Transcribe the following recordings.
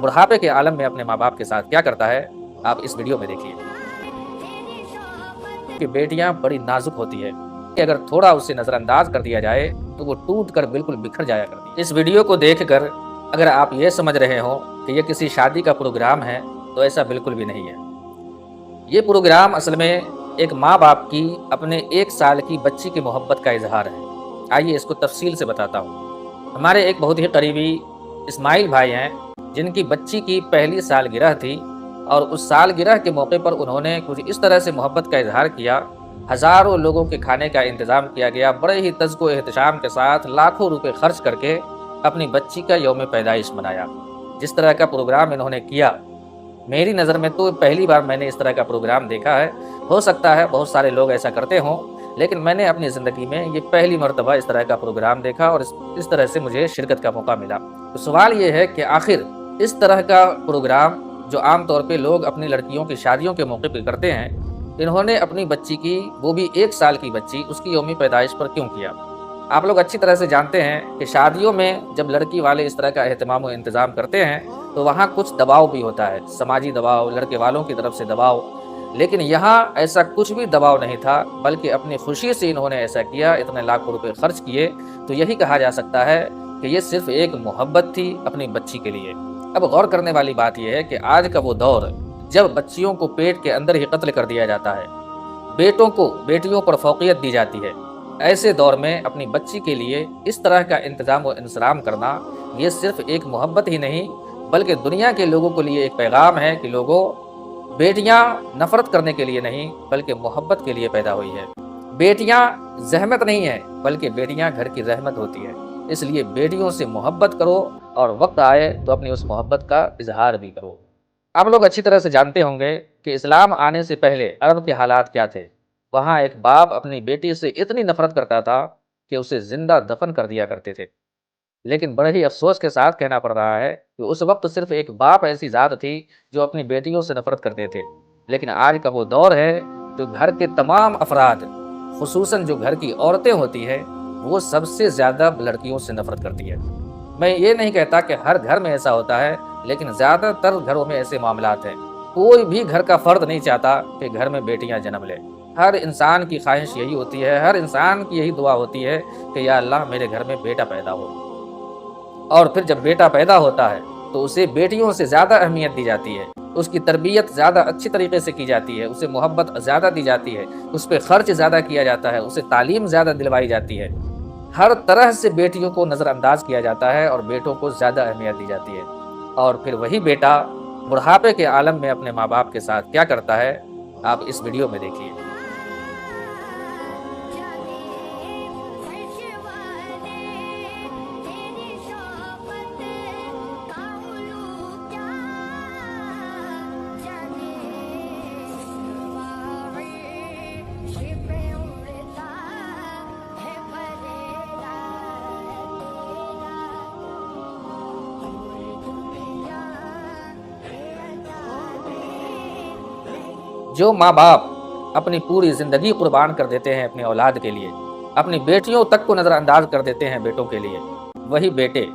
बुढ़ापे के आलम में अपने माँ बाप के साथ क्या करता है, आप इस वीडियो में देखिए। कि बेटियां बड़ी नाजुक होती है कि अगर थोड़ा उसे नजरअंदाज कर दिया जाए तो वो टूट कर बिल्कुल बिखर जाया करती है। इस वीडियो को देखकर अगर आप ये समझ रहे हो कि ये किसी शादी का प्रोग्राम है तो ऐसा बिल्कुल भी नहीं है। ये प्रोग्राम असल में एक माँ बाप की अपने 1 साल की बच्ची की मोहब्बत का इजहार है। आइए इसको तफसील से बताता हूँ। हमारे एक बहुत ही करीबी इस्माइल भाई हैं जिनकी बच्ची की पहली सालगिरह थी और उस सालगिरह के मौके पर उन्होंने कुछ इस तरह से मोहब्बत का इजहार किया। हज़ारों लोगों के खाने का इंतज़ाम किया गया, बड़े ही तज़्को एहतशाम के साथ लाखों रुपए खर्च करके अपनी बच्ची का यौम पैदाइश मनाया। जिस तरह का प्रोग्राम इन्होंने किया, मेरी नज़र में तो पहली बार मैंने इस तरह का प्रोग्राम देखा है। हो सकता है बहुत सारे लोग ऐसा करते हों, लेकिन मैंने अपनी ज़िंदगी में ये पहली मर्तबा इस तरह का प्रोग्राम देखा और इस तरह से मुझे शिरकत का मौका मिला। तो सवाल ये है कि आखिर इस तरह का प्रोग्राम जो आम तौर पे लोग अपनी लड़कियों की शादियों के मौके पर करते हैं, इन्होंने अपनी बच्ची की, वो भी 1 साल की बच्ची, उसकी यौम पैदाइश पर क्यों किया? आप लोग अच्छी तरह से जानते हैं कि शादियों में जब लड़की वाले इस तरह का एहतमाम व इंतज़ाम करते हैं तो वहाँ कुछ दबाव भी होता है, समाजी दबाव, लड़के वालों की तरफ से दबाव। लेकिन यहाँ ऐसा कुछ भी दबाव नहीं था, बल्कि अपनी खुशी से इन्होंने ऐसा किया, इतने लाखों रुपए खर्च किए। तो यही कहा जा सकता है कि ये सिर्फ एक मोहब्बत थी अपनी बच्ची के लिए। अब गौर करने वाली बात यह है कि आज का वो दौर जब बच्चियों को पेट के अंदर ही कत्ल कर दिया जाता है, बेटों को बेटियों पर फौकियत दी जाती है, ऐसे दौर में अपनी बच्ची के लिए इस तरह का इंतजाम व इंतज़ाम करना, ये सिर्फ एक मोहब्बत ही नहीं बल्कि दुनिया के लोगों के लिए एक पैगाम है कि लोगों, बेटियां नफरत करने के लिए नहीं बल्कि मोहब्बत के लिए पैदा हुई है। बेटियां जहमत नहीं है बल्कि बेटियां घर की रहमत होती है। इसलिए बेटियों से मोहब्बत करो और वक्त आए तो अपनी उस मोहब्बत का इजहार भी करो। आप लोग अच्छी तरह से जानते होंगे कि इस्लाम आने से पहले अरब के हालात क्या थे। वहाँ एक बाप अपनी बेटी से इतनी नफरत करता था कि उसे जिंदा दफन कर दिया करते थे। लेकिन बड़े ही अफसोस के साथ कहना पड़ रहा है कि उस वक्त सिर्फ एक बाप ऐसी ज़ात थी जो अपनी बेटियों से नफरत करते थे। लेकिन आज का वो दौर है जो घर के तमाम अफराद, खुसूसन जो घर की औरतें होती हैं, वो सबसे ज़्यादा लड़कियों से नफरत करती है। मैं ये नहीं कहता कि हर घर में ऐसा होता है, लेकिन ज़्यादातर घरों में ऐसे मामलात हैं। कोई भी घर का फ़र्द नहीं चाहता कि घर में बेटियां जन्म लें। हर इंसान की ख्वाहिश यही होती है, हर इंसान की यही दुआ होती है कि या अल्लाह मेरे घर में बेटा पैदा हो। और फिर जब बेटा पैदा होता है तो उसे बेटियों से ज़्यादा अहमियत दी जाती है, उसकी तरबियत ज़्यादा अच्छी तरीके से की जाती है, उसे मोहब्बत ज़्यादा दी जाती है, उस पर ख़र्च ज़्यादा किया जाता है, उसे तालीम ज़्यादा दिलवाई जाती है। हर तरह से बेटियों को नज़रअंदाज किया जाता है और बेटों को ज़्यादा अहमियत दी जाती है। और फिर वही बेटा बुढ़ापे के आलम में अपने माँ बाप के साथ क्या करता है, आप इस वीडियो में देखिए। जो माँ बाप अपनी पूरी ज़िंदगी कुर्बान कर देते हैं अपनी औलाद के लिए, अपनी बेटियों तक को नज़रअंदाज कर देते हैं बेटों के लिए, वही बेटे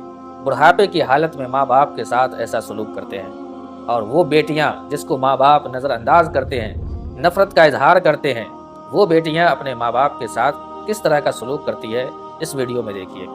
बुढ़ापे की हालत में माँ बाप के साथ ऐसा सलूक करते हैं। और वो बेटियाँ जिसको माँ बाप नज़रअंदाज करते हैं, नफ़रत का इजहार करते हैं, वो बेटियाँ अपने माँ बाप के साथ किस तरह का सलूक करती है, इस वीडियो में देखिए।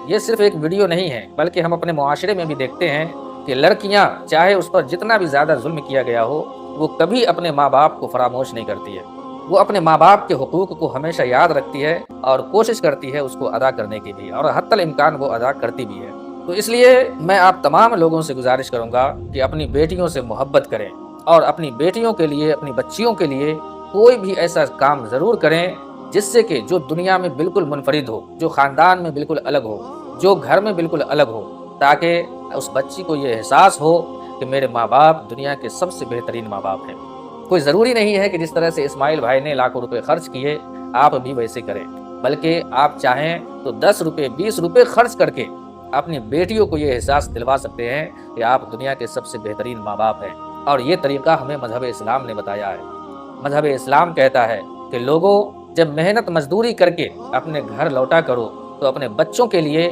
ये सिर्फ एक वीडियो नहीं है बल्कि हम अपने मुआशरे में भी देखते हैं कि लड़कियां चाहे उस पर जितना भी ज़्यादा जुल्म किया गया हो, वो कभी अपने माँ बाप को फरामोश नहीं करती है। वो अपने माँ बाप के हुकूक को हमेशा याद रखती है और कोशिश करती है उसको अदा करने की भी, और हत्तल इम्कान वो अदा करती भी है। तो इसलिए मैं आप तमाम लोगों से गुजारिश करूँगा कि अपनी बेटियों से मोहब्बत करें और अपनी बेटियों के लिए, अपनी बच्चियों के लिए कोई भी ऐसा काम ज़रूर करें जिससे कि जो दुनिया में बिल्कुल मुनफरिद हो, जो ख़ानदान में बिल्कुल अलग हो, जो घर में बिल्कुल अलग हो, ताकि उस बच्ची को ये एहसास हो کہ میرے ماں باپ دنیا کے سب سے بہترین ماں باپ ہیں۔ کوئی ضروری نہیں ہے کہ جس طرح سے اسماعیل بھائی نے لاکھوں روپے خرچ کیے آپ بھی ویسے کریں، بلکہ آپ چاہیں تو 10 روپے 20 روپے خرچ کر کے اپنی بیٹیوں کو یہ احساس دلوا سکتے ہیں کہ آپ دنیا کے سب سے بہترین ماں باپ ہیں، اور یہ طریقہ ہمیں مذہب اسلام نے بتایا ہے۔ مذہب اسلام کہتا ہے کہ لوگوں، جب محنت مزدوری کر کے اپنے گھر لوٹا کرو تو اپنے بچوں کے لیے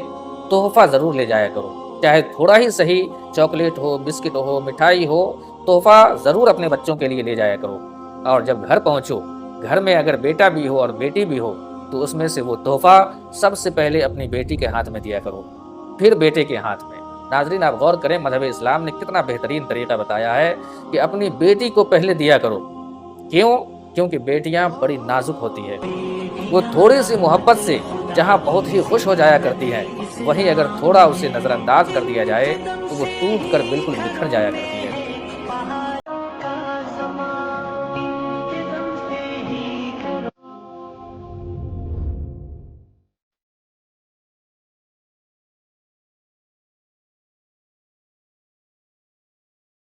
تحفہ ضرور لے جایا کرو، چاہے تھوڑا ہی صحیح، چاکلیٹ ہو، بسکٹ ہو، مٹھائی ہو، تحفہ ضرور اپنے بچوں کے لیے لے جایا کرو۔ اور جب گھر پہنچو، گھر میں اگر بیٹا بھی ہو اور بیٹی بھی ہو تو اس میں سے وہ تحفہ سب سے پہلے اپنی بیٹی کے ہاتھ میں دیا کرو، پھر بیٹے کے ہاتھ میں۔ ناظرین، آپ غور کریں مذہب اسلام نے کتنا بہترین طریقہ بتایا ہے کہ اپنی بیٹی کو پہلے دیا کرو۔ کیوں؟ کیونکہ بیٹیاں بڑی نازک ہوتی ہے، وہ تھوڑی سی محبت سے جہاں بہت ہی خوش ہو جایا کرتی ہیں، وہیں اگر تھوڑا اسے نظر انداز کر دیا جائے تو وہ ٹوٹ کر بالکل بکھر جایا کرتی ہے۔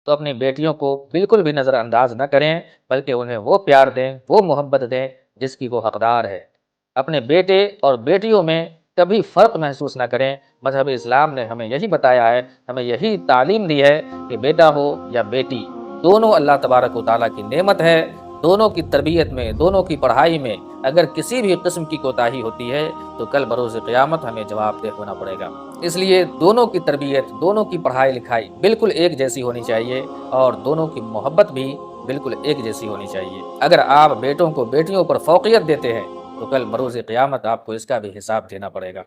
تو اپنی بیٹیوں کو بالکل بھی نظر انداز نہ کریں، بلکہ انہیں وہ پیار دیں، وہ محبت دیں جس کی وہ حقدار ہے۔ اپنے بیٹے اور بیٹیوں میں کبھی فرق محسوس نہ کریں۔ مذہب اسلام نے ہمیں یہی بتایا ہے، ہمیں یہی تعلیم دی ہے کہ بیٹا ہو یا بیٹی، دونوں اللہ تبارک و تعالیٰ کی نعمت ہے۔ دونوں کی تربیت میں، دونوں کی پڑھائی میں اگر کسی بھی قسم کی کوتاہی ہوتی ہے تو کل بروز قیامت ہمیں جواب دہ ہونا پڑے گا۔ اس لیے دونوں کی تربیت، دونوں کی پڑھائی لکھائی بالکل ایک جیسی ہونی چاہیے، اور دونوں کی محبت بھی بالکل ایک جیسی ہونی چاہیے۔ اگر آپ بیٹوں کو بیٹیوں پر فوقیت دیتے ہیں تو کل بروز قیامت آپ کو اس کا بھی حساب دینا پڑے گا۔